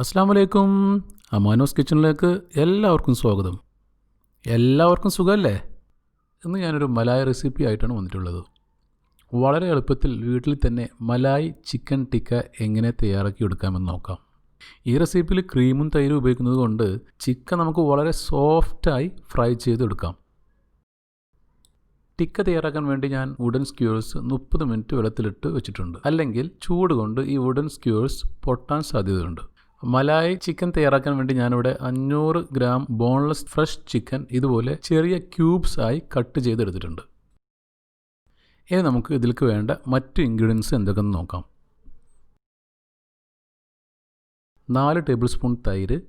അസ്സാം വലൈക്കും. അമാനോസ് കിച്ചണിലേക്ക് എല്ലാവർക്കും സ്വാഗതം. എല്ലാവർക്കും സുഖമല്ലേ? ഇന്ന് ഞാനൊരു മലായ് റെസിപ്പി ആയിട്ടാണ് വന്നിട്ടുള്ളത്. വളരെ എളുപ്പത്തിൽ വീട്ടിൽ തന്നെ മലായ് ചിക്കൻ ടിക്ക എങ്ങനെ തയ്യാറാക്കി എടുക്കാമെന്ന് നോക്കാം. ഈ റെസിപ്പിയിൽ ക്രീമും തൈരും ഉപയോഗിക്കുന്നത് കൊണ്ട് ചിക്കൻ നമുക്ക് വളരെ സോഫ്റ്റായി ഫ്രൈ ചെയ്തെടുക്കാം. ടിക്ക തയ്യാറാക്കാൻ വേണ്ടി ഞാൻ വുഡൻ സ്ക്യൂവേഴ്സ് 30 മിനിറ്റ് വെള്ളത്തിലിട്ട് വെച്ചിട്ടുണ്ട്. അല്ലെങ്കിൽ ചൂട് കൊണ്ട് ഈ വുഡൻ സ്ക്യൂവേഴ്സ് പൊട്ടാൻ സാധ്യതയുണ്ട്. മലായ് ചിക്കൻ തയ്യാറാക്കാൻ വേണ്ടി ഞാനിവിടെ 500 ഗ്രാം ബോൺലെസ് ഫ്രഷ് ചിക്കൻ ഇതുപോലെ ചെറിയ ക്യൂബ്സ് ആയി കട്ട് ചെയ്തെടുത്തിട്ടുണ്ട്. ഇനി നമുക്ക് ഇതിലേക്ക് വേണ്ട മറ്റ് ഇൻഗ്രീഡിയൻസ് എന്തൊക്കെയെന്ന് നോക്കാം. 4 ടേബിൾ സ്പൂൺ തൈര്,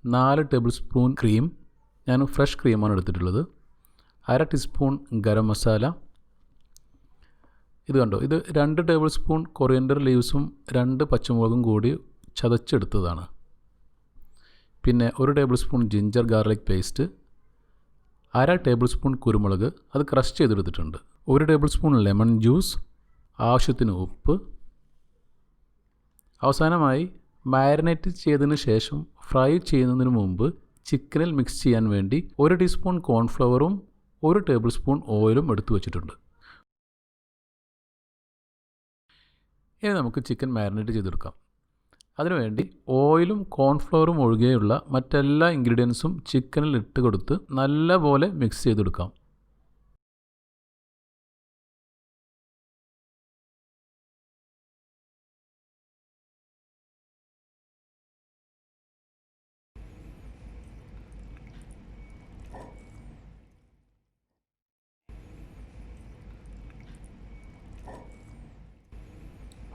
4 ടേബിൾ സ്പൂൺ ക്രീം, ഞാൻ ഫ്രഷ് ക്രീമാണ് എടുത്തിട്ടുള്ളത്, 1/2 ടീസ്പൂൺ ഗരം മസാല. ഇത് കണ്ടോ, ഇത് 2 ടേബിൾ സ്പൂൺ കൊറിയൻഡർ ലീവ്സും 2 പച്ചമുളകും കൂടി ചതച്ചെടുത്തതാണ്. പിന്നെ 1 table spoon ginger garlic paste, 1/2 table spoon കുരുമുളക്, അത് ക്രഷ് ചെയ്തെടുത്തിട്ടുണ്ട്, 1 ടേബിൾ സ്പൂൺ ലെമൺ ജ്യൂസ്, ആവശ്യത്തിന് ഉപ്പ്. അവസാനമായി മാരിനേറ്റ് ചെയ്തതിന് ശേഷം ഫ്രൈ ചെയ്യുന്നതിന് മുമ്പ് ചിക്കനിൽ മിക്സ് ചെയ്യാൻ വേണ്ടി 1 ടീസ്പൂൺ കോൺഫ്ലവറും 1 ടേബിൾ സ്പൂൺ ഓയിലും എടുത്തു വച്ചിട്ടുണ്ട്. ഇനി നമുക്ക് ചിക്കൻ മാരിനേറ്റ് ചെയ്തെടുക്കാം. അതിനുവേണ്ടി ഓയിലും കോൺഫ്ലവറും ഒഴികെയുള്ള മറ്റെല്ലാ ഇൻഗ്രീഡിയൻസും ചിക്കനിൽ ഇട്ട് കൊടുത്ത് നല്ലപോലെ മിക്സ് ചെയ്തെടുക്കാം.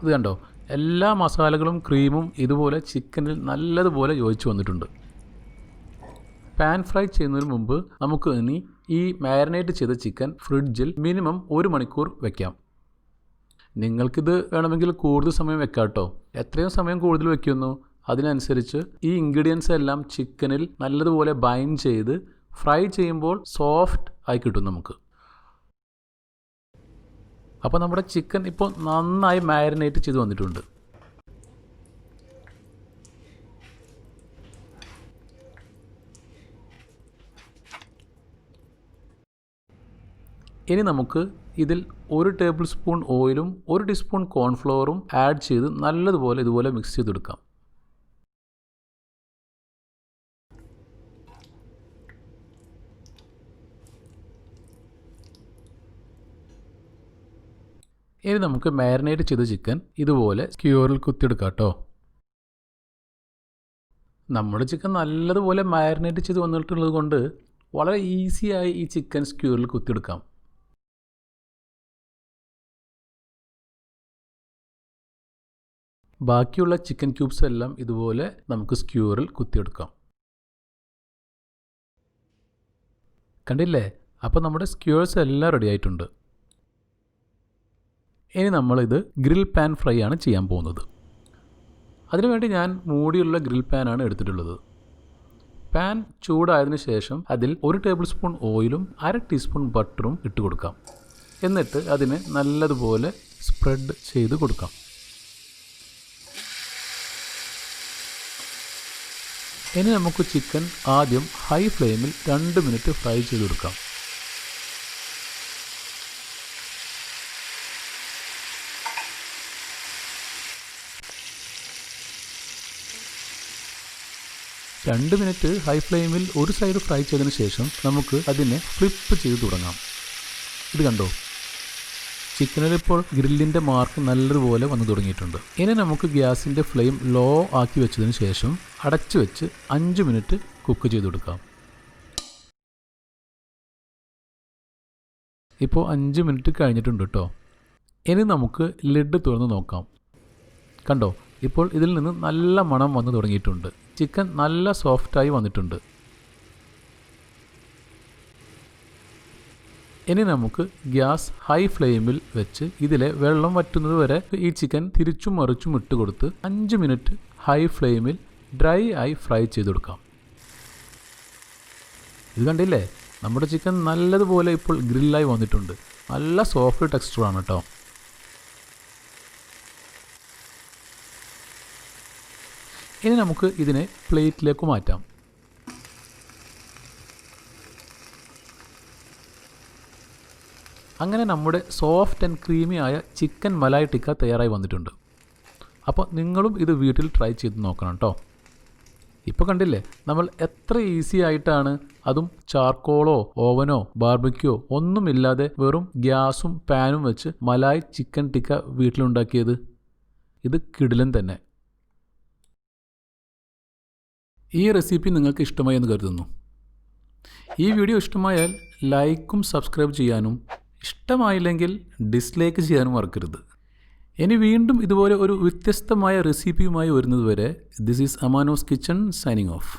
ഇത് കണ്ടോ, എല്ലാ മസാലകളും ക്രീമും ഇതുപോലെ ചിക്കനിൽ നല്ലതുപോലെ യോജിച്ച് വന്നിട്ടുണ്ട്. പാൻ ഫ്രൈ ചെയ്യുന്നതിന് മുമ്പ് നമുക്ക് ഇനി ഈ മാരിനേറ്റ് ചെയ്ത ചിക്കൻ ഫ്രിഡ്ജിൽ മിനിമം 1 മണിക്കൂർ വെക്കാം. നിങ്ങൾക്കിത് വേണമെങ്കിൽ കൂടുതൽ സമയം വെക്കാം കേട്ടോ. എത്രയും സമയം കൂടുതൽ വെക്കുന്നു അതിനനുസരിച്ച് ഈ ഇൻഗ്രീഡിയൻസ് എല്ലാം ചിക്കനിൽ നല്ലതുപോലെ ബൈൻഡ് ചെയ്ത് ഫ്രൈ ചെയ്യുമ്പോൾ സോഫ്റ്റ് ആയി കിട്ടും നമുക്ക്. അപ്പോൾ നമ്മുടെ ചിക്കൻ ഇപ്പോൾ നന്നായി മാരിനേറ്റ് ചെയ്ത് വന്നിട്ടുണ്ട്. ഇനി നമുക്ക് ഇതിൽ 1 ടേബിൾ സ്പൂൺ ഓയിലും 1 ടീസ്പൂൺ കോൺഫ്ലവറും ആഡ് ചെയ്ത് നല്ലതുപോലെ ഇതുപോലെ മിക്സ് ചെയ്തെടുക്കാം. ഇനി നമുക്ക് മാരിനേറ്റ് ചെയ്ത ചിക്കൻ ഇതുപോലെ സ്ക്യൂറിൽ കുത്തിയെടുക്കാം കേട്ടോ. നമ്മുടെ ചിക്കൻ നല്ലതുപോലെ മാരിനേറ്റ് ചെയ്ത് വന്നിട്ടുള്ളത് കൊണ്ട് വളരെ ഈസിയായി ഈ ചിക്കൻ സ്ക്യൂറിൽ കുത്തിയെടുക്കാം. ബാക്കിയുള്ള ചിക്കൻ ക്യൂബ്സ് എല്ലാം ഇതുപോലെ നമുക്ക് സ്ക്യൂറിൽ കുത്തിയെടുക്കാം. കണ്ടില്ലേ? അപ്പോൾ നമ്മുടെ സ്ക്യൂർസ് എല്ലാം റെഡി ആയിട്ടുണ്ട്. ഇനി നമ്മളിത് ഗ്രിൽ പാൻ ഫ്രൈ ആണ് ചെയ്യാൻ പോകുന്നത്. അതിനുവേണ്ടി ഞാൻ മൂടിയുള്ള ഗ്രിൽ പാനാണ് എടുത്തിട്ടുള്ളത്. പാൻ ചൂടായതിനു ശേഷം അതിൽ 1 ടേബിൾ സ്പൂൺ ഓയിലും 1/2 ടീസ്പൂൺ ബട്ടറും ഇട്ട് കൊടുക്കാം. എന്നിട്ട് അതിനെ നല്ലതുപോലെ സ്പ്രെഡ് ചെയ്ത് കൊടുക്കാം. ഇനി നമുക്ക് ചിക്കൻ ആദ്യം ഹൈ ഫ്ലെയിമിൽ 2 മിനിറ്റ് ഫ്രൈ ചെയ്തെടുക്കാം. രണ്ട് മിനിറ്റ് ഹൈ ഫ്ലെയിമിൽ ഒരു സൈഡ് ഫ്രൈ ചെയ്തതിന് ശേഷം നമുക്ക് അതിനെ ഫ്ലിപ്പ് ചെയ്ത് തുടങ്ങാം. ഇത് കണ്ടോ, ചിക്കനിൽ ഇപ്പോൾ ഗ്രില്ലിൻ്റെ മാർക്ക് നല്ലതുപോലെ വന്നു തുടങ്ങിയിട്ടുണ്ട്. ഇനി നമുക്ക് ഗ്യാസിൻ്റെ ഫ്ലെയിം ലോ ആക്കി വെച്ചതിന് ശേഷം അടച്ചു വെച്ച് 5 മിനിറ്റ് കുക്ക് ചെയ്ത് കൊടുക്കാം. ഇപ്പോൾ 5 മിനിറ്റ് കഴിഞ്ഞിട്ടുണ്ട് കേട്ടോ. ഇനി നമുക്ക് ലിഡ് തുറന്ന് നോക്കാം. കണ്ടോ, ഇപ്പോൾ ഇതിൽ നിന്ന് നല്ല മണം വന്നു തുടങ്ങിയിട്ടുണ്ട്. ചിക്കൻ നല്ല സോഫ്റ്റായി വന്നിട്ടുണ്ട്. ഇനി നമുക്ക് ഗ്യാസ് ഹൈ ഫ്ലെയിമിൽ വെച്ച് ഇതിലെ വെള്ളം വറ്റുന്നത് വരെ ഈ ചിക്കൻ തിരിച്ചും മറിച്ചും ഇട്ട് കൊടുത്ത് 5 മിനിറ്റ് ഹൈ ഫ്ലെയിമിൽ ഡ്രൈ ആയി ഫ്രൈ ചെയ്തെടുക്കാം. ഇത് കണ്ടില്ലേ, നമ്മുടെ ചിക്കൻ നല്ലതുപോലെ ഇപ്പോൾ ഗ്രില്ലായി വന്നിട്ടുണ്ട്. നല്ല സോഫ്റ്റ് ടെക്സ്ചറാണ് കേട്ടോ. ഇനി നമുക്ക് ഇതിനെ പ്ലേറ്റിലേക്ക് മാറ്റാം. അങ്ങനെ നമ്മുടെ സോഫ്റ്റ് ആൻഡ് ക്രീമി ആയ ചിക്കൻ മലായ് ടിക്ക തയ്യാറായി വന്നിട്ടുണ്ട്. അപ്പോൾ നിങ്ങളും ഇത് വീട്ടിൽ ട്രൈ ചെയ്ത് നോക്കണം കേട്ടോ. ഇപ്പോൾ കണ്ടില്ലേ, നമ്മൾ എത്ര ഈസി ആയിട്ടാണ്, അതും ചാർക്കോളോ ഓവനോ ബാർബിക്യോ ഒന്നുമില്ലാതെ വെറും ഗ്യാസും പാനും വെച്ച് മലായ് ചിക്കൻ ടിക്ക വീട്ടിലുണ്ടാക്കിയത്. ഇത് കിടിലൻ തന്നെ. ഈ റെസിപ്പി നിങ്ങൾക്ക് ഇഷ്ടമായി എന്ന് കരുതുന്നു. ഈ വീഡിയോ ഇഷ്ടമായാൽ ലൈക്കും സബ്സ്ക്രൈബ് ചെയ്യാനും ഇഷ്ടമായില്ലെങ്കിൽ ഡിസ്ലൈക്ക് ചെയ്യാനും മറക്കരുത്. ഇനി വീണ്ടും ഇതുപോലെ ഒരു വ്യത്യസ്തമായ റെസിപ്പിയുമായി വരുന്നതുവരെ this is Amano's kitchen signing of.